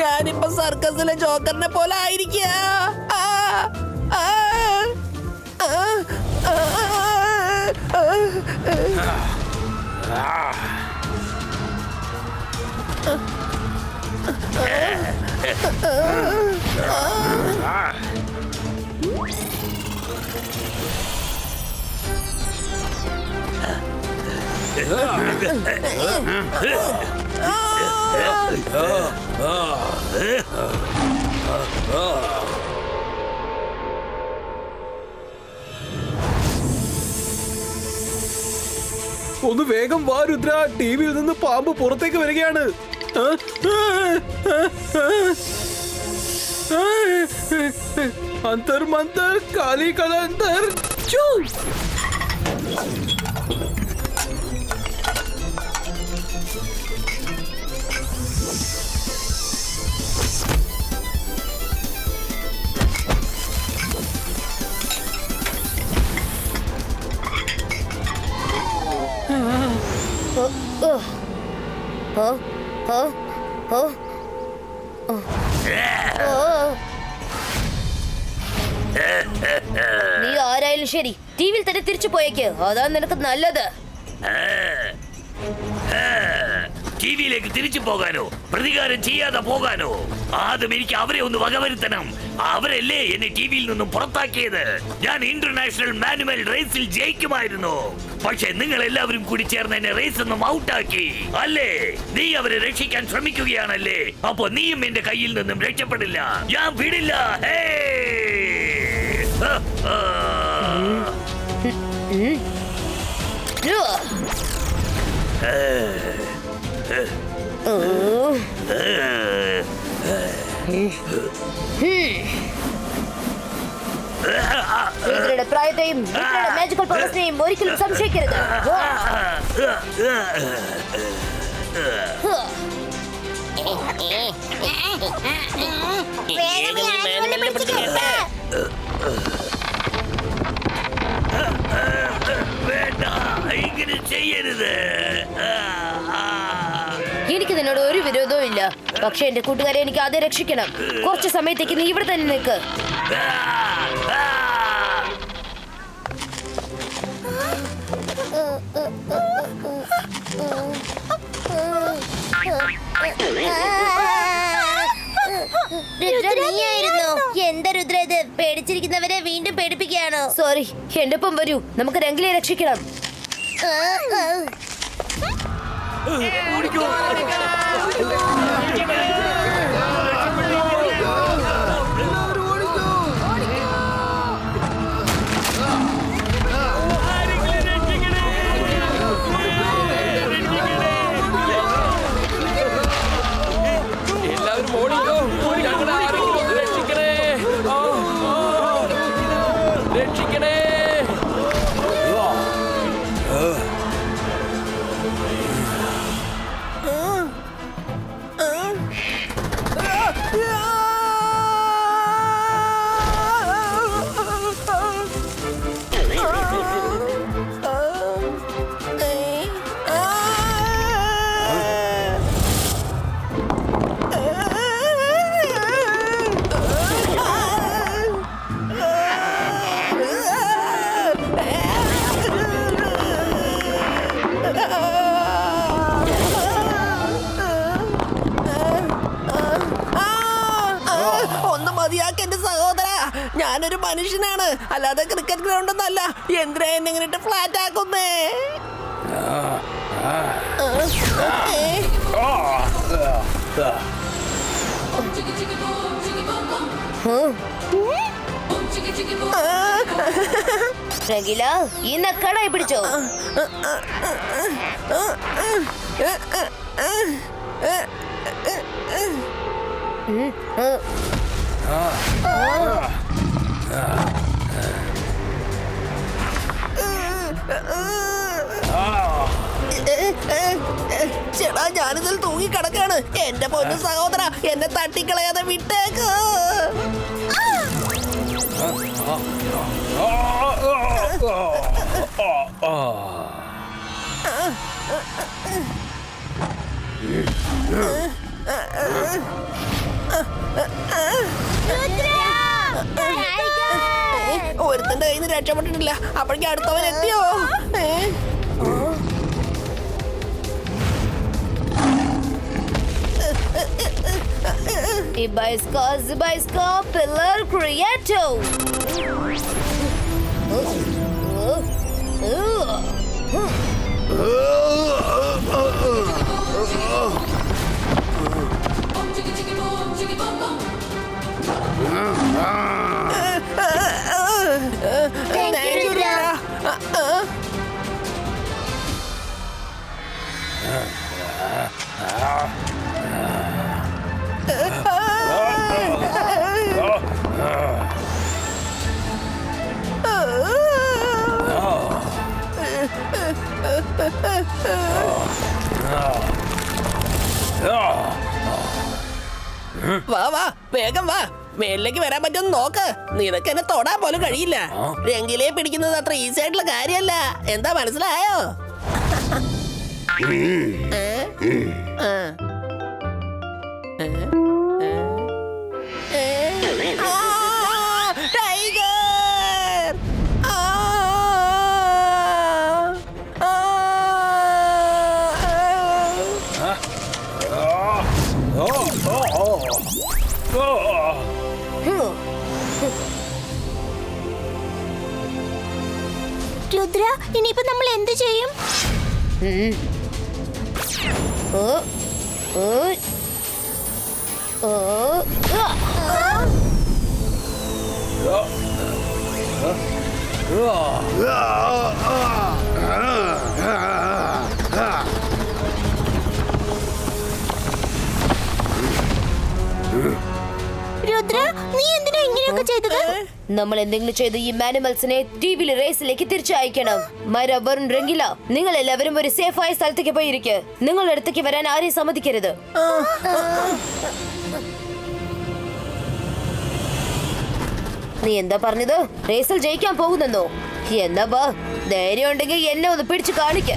ഞാനിപ്പോ സർക്കസിലെ ജോക്കറിനെ പോലെ ആയിരിക്കുക. ഒന്ന് വേഗം വാ രുദ്ര, ടിവിയിൽ നിന്ന് പാമ്പ് പുറത്തേക്ക് വരികയാണ്. അന്തർ മന്തർ കാലി കലന്തർ. നീ ആരായാലും ശരി, ടിവിയിൽ തന്നെ തിരിച്ചു പോയേക്ക്. അതാണ് നിനക്ക് നല്ലത്. ടിവിയിലേക്ക് തിരിച്ചു പോകാനോ പ്രതികാരം ചെയ്യാതെ പോകാനോ? ആദ്യം എനിക്ക് അവരെ ഒന്ന് വകവരുത്തണം. അവരല്ലേ എന്നെ ടിവിയിൽ നിന്നും പുറത്താക്കിയത്. ഞാൻ ഇന്റർനാഷണൽ മാനുവൽ റേസിൽ ജയിക്കുമായിരുന്നു. പക്ഷെ നിങ്ങൾ എല്ലാവരും കൂടി ചേർന്ന് എന്നെ റേസ് ഒന്നും ഔട്ടാക്കി അല്ലേ? നീ അവരെ രക്ഷിക്കാൻ ശ്രമിക്കുകയാണല്ലേ? അപ്പൊ നീയും എന്റെ കയ്യിൽ നിന്നും രക്ഷപ്പെടില്ല. ഞാൻ വിടില്ല. രുദ്രയുടെ പ്രായത്തെയും രുദ്രയുടെ മാജിക്കൽ പവേഴ്സിനെയും ഒരിക്കലും സംശയിക്കരുത്. വേണ്ട, ഇങ്ങനെ ചെയ്യരുത്. എനിക്ക് നിന്നോട് ഒരു വിരോധവും ഇല്ല. പക്ഷെ എന്റെ കൂട്ടുകാരെ എനിക്ക് ആദ്യം രക്ഷിക്കണം. കുറച്ച് സമയത്തേക്ക് നീ ഇവിടെ തന്നെ നിൽക്ക്. എന്താ രുദ്ര ഇത്? പേടിച്ചിരിക്കുന്നവരെ വീണ്ടും പേടിപ്പിക്കുകയാണോ? സോറി, എന്റെ ഒപ്പം വരൂ. നമുക്ക് രംഗിലെ രക്ഷിക്കണം. എല്ലാവരും ഓടിക്കോ. രക്ഷിക്കണേ. ഒന്ന് മതിയാക്ക് എന്റെ സഹോദര. ഞാനൊരു മനുഷ്യനാണ്, അല്ലാതെ ക്രിക്കറ്റ് ഗ്രൗണ്ട് ഒന്നല്ല. എന്തിനാ എന്നെ ഇങ്ങനെ ഫ്ലാറ്റ് ആക്കുന്നേ? രംഗില, ഈ നക്കടായി പിടിച്ചോ. ചേട്ടാ, ഞാനിതിൽ തൂങ്ങി കിടക്കാണ്. എന്റെ പൊന്നു സഹോദര, എന്നെ തട്ടിക്കളയാതെ വിട്ടേക്ക്. ഒരുത്തന്റെ കയ്യിൽ നിന്ന് രക്ഷപ്പെട്ടിട്ടില്ല. അപ്പോഴേക്കും അടുത്തവൻ എത്തിയോ? Ibaiska Pillar Creato. Thank you, Rudra. വാ വാ, വേഗം വാ. മേളിലേക്ക് വരാൻ പറ്റുമെന്ന് നോക്ക്. നിനക്ക് എന്നെ തൊടാൻ പോലും കഴിയില്ല. രംഗിലെ പിടിക്കുന്നത് അത്ര ഈസി ആയിട്ടുള്ള കാര്യമല്ല. എന്താ മനസ്സിലായോ? ടൈഗർ! രുദ്ര, ഇനിയിപ്പോ നമ്മൾ എന്ത് ചെയ്യും? രുദ്ര, നീ എന്തിനാ ഇങ്ങനെയൊക്കെ ചെയ്തത്? നമ്മൾ എന്തെങ്കിലും ചെയ്ത് ഈ മാനിമൽസിനെ ടിവിയിലെ റേസിലേക്ക് തിരിച്ചയക്കണം. മര, വരുൺ, രംഗില, നിങ്ങൾ എല്ലാവരും ഒരു സേഫ് ആയ സ്ഥലത്തേക്ക് പോയിരിക്കെ. നിങ്ങളുടെ അടുത്തേക്ക് വരാൻ ആരെയും സമ്മതിക്കരുത്. നീ എന്താ പറഞ്ഞത്? റേസിൽ ജയിക്കാൻ പോകുന്നെന്നോ? എന്നാ വാ, ധൈര്യം ഉണ്ടെങ്കിൽ എന്നെ ഒന്ന് പിടിച്ചു കാണിക്ക.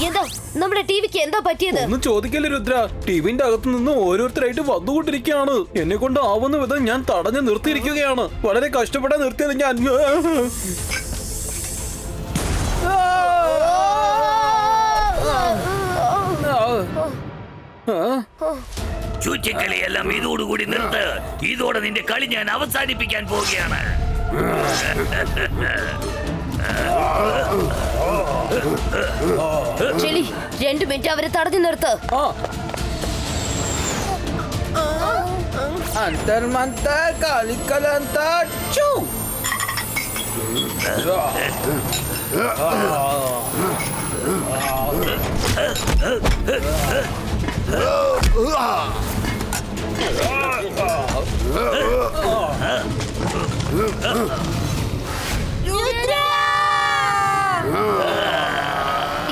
എന്താ നമ്മുടെ ടിവിക്ക് എന്താ പറ്റിയത്? ഒന്നും ചോദിക്കല്ലേ രുദ്ര. ടിവിന്റെ അകത്തു നിന്ന് ഓരോരുത്തരായിട്ട് വന്നുകൊണ്ടിരിക്കുകയാണ്. എന്നെ കൊണ്ട് ആവുന്ന വിധം ഞാൻ തടഞ്ഞു നിർത്തിയിരിക്കുകയാണ്. വളരെ കഷ്ടപ്പെടാൻ നിർത്തിയത് ഞാൻ. ചുറ്റിക്കളിയെല്ലാം ഇതോടുകൂടി നിർത്ത്. ഇതോടെ നിന്റെ കളി ഞാൻ അവസാനിപ്പിക്കാൻ പോവുകയാണ്. ചെലി, 2 മിനിറ്റ് അവരെ തടഞ്ഞു നിർത്ത്. അന്തർമന്തർ കളിക്കലന്തർ ചൂ.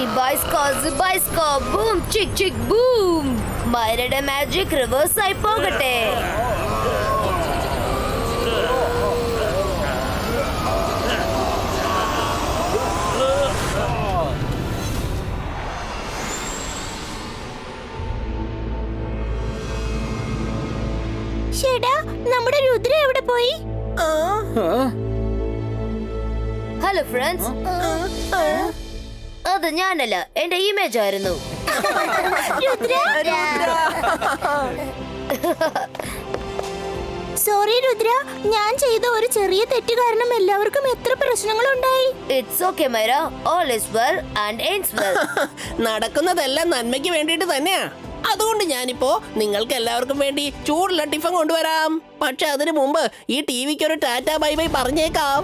Ibaiska boom chick chick boom. മൈരയുടെ മാജിക് റിവേഴ്സ് ആയി പോകട്ടെ. ചേട്ടാ, നമ്മുടെ രുദ്ര എവിടെ പോയി? ഹലോ ഫ്രണ്ട്സ്, അത് ഞാനല്ല, എന്റെ ഇമേജ് ആയിരുന്നു. സോറി രുദ്ര, ഞാൻ ചെയ്ത ഒരു ചെറിയ തെറ്റ് കാരണം എല്ലാവർക്കും എത്ര പ്രശ്നങ്ങളുണ്ടായി. It's okay Myra, all is well and ends well. നടക്കുന്നതെല്ലാം നന്മയ്ക്ക് വേണ്ടിയിട്ട് തന്നെയാ. അതുകൊണ്ട് ഞാനിപ്പോ നിങ്ങൾക്ക് എല്ലാവർക്കും വേണ്ടി ചൂടുള്ള ടിഫൻ കൊണ്ടുവരാം. പക്ഷെ അതിനു മുമ്പ് ഈ ടിവിക്ക് ഒരു ടാറ്റ ബൈ ബൈ പറഞ്ഞേക്കാം.